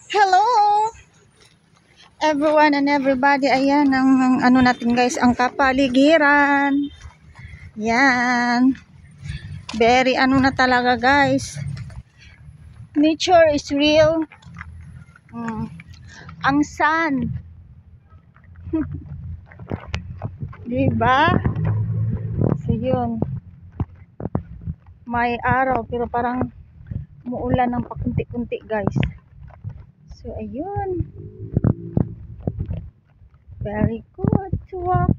Hello everyone and everybody. Ayan ang ano natin guys, ang kapaligiran. Yan. Very ano na talaga guys. Nature is real. Ang sun. Diba? So yun. May araw pero parang muulan ng pakunti-kunti guys. So ayun. Very good to walk.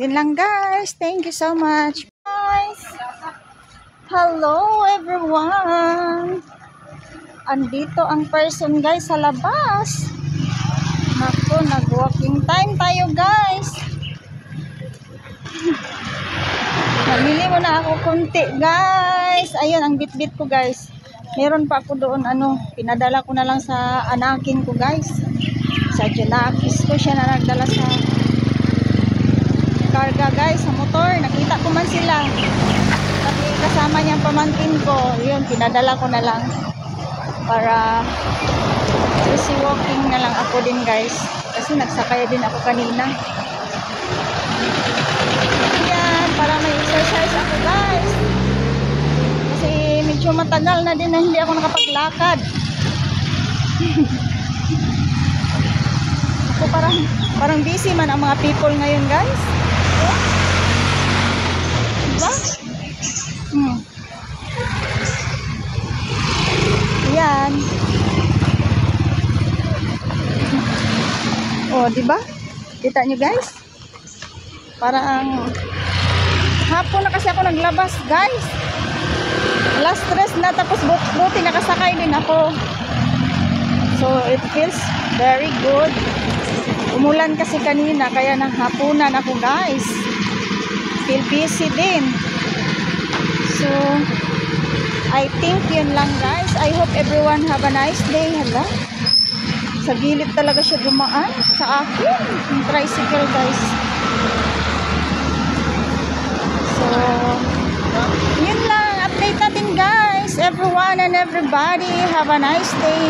Yun lang guys. Thank you so much. Guys. Hello everyone. Andito ang person guys sa labas. Naku, nag-walking time tayo guys. Namili mo na ako konti guys. Ayun ang bit-bit ko guys. Meron pa ako doon pinadala ko na lang sa anakin ko guys. Sa Junakis ko siya na nagdala sa karga guys, sa motor. Nakita ko man sila. Kasi kasama niyang pamangkin ko. Yun, pinadala ko na lang. Para easy walking na lang ako din guys. Kasi nagsakay din ako kanina. Yan, para may exercise ako guys. Kasi medyo matagal na din na hindi ako nakapaglakad. Ako parang busy man ang mga people ngayon guys. Diba? Yan. Oh, diba? Kita nyo guys? Parang hapon na kasi ako naglabas guys. Last stress na, tapos buti nakasakay din ako. So it feels very good. Umulan kasi kanina kaya nanghapunan ako guys. Feel busy din. So I think yun lang guys. I hope everyone have a nice day. Hala, sa gilid talaga siya dumaan sa akin yung tricycle guys. So yun lang, update natin guys. Everyone and everybody have a nice day.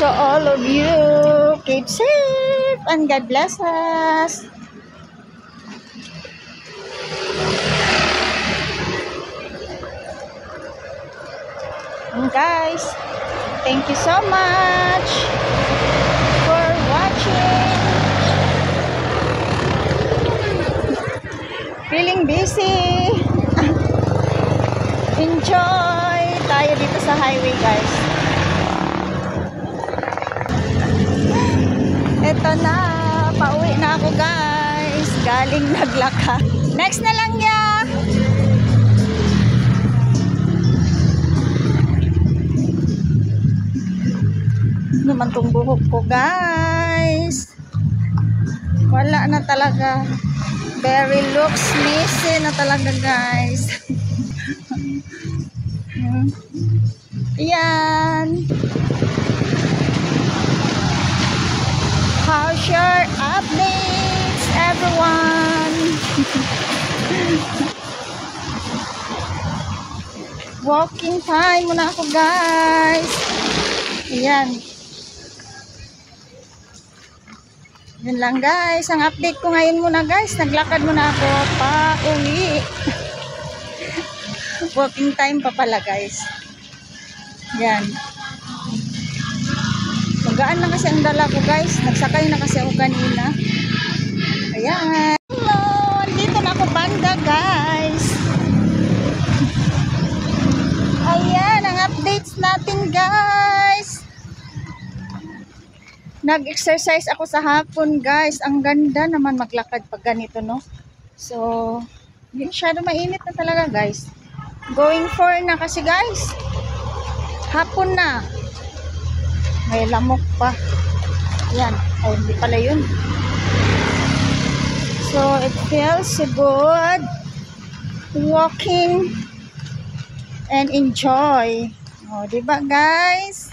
So all of you keep safe and God bless us. And guys, thank you so much for watching. Feeling busy. Enjoy tayo dito sa highway guys. Eto na, pauwi na ako guys. Galing naglakad. Next na lang ya. Naman tong buhok ko guys. Wala na talaga. Very looks messy na talaga guys. Ayan. How's your updates everyone? Walking time muna ako guys. Ayan. Yun lang guys, ang update ko ngayon muna guys. Naglakad muna ako pa uwi. Walking time pa pala guys. Yan. Magaan na kasi ang dala ko guys. Nagsakay na kasi ako kanina. Ayan. Hello, andito na ako banda guys. Ayan ang updates natin guys. Nag-exercise ako sa hapon guys. Ang ganda naman maglakad pag ganito no. So hindi masyado mainit na talaga guys. Going 4 na kasi guys. Hapon na. May lamok pa. Yan. Ay hindi pala yun. So it feels so good walking and enjoy. O diba guys?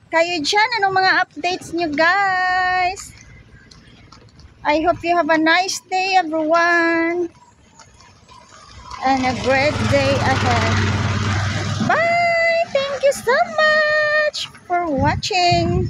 Kayo dyan, anong mga updates nyo guys? I hope you have a nice day, everyone. And a great day ahead. Bye! Thank you so much for watching.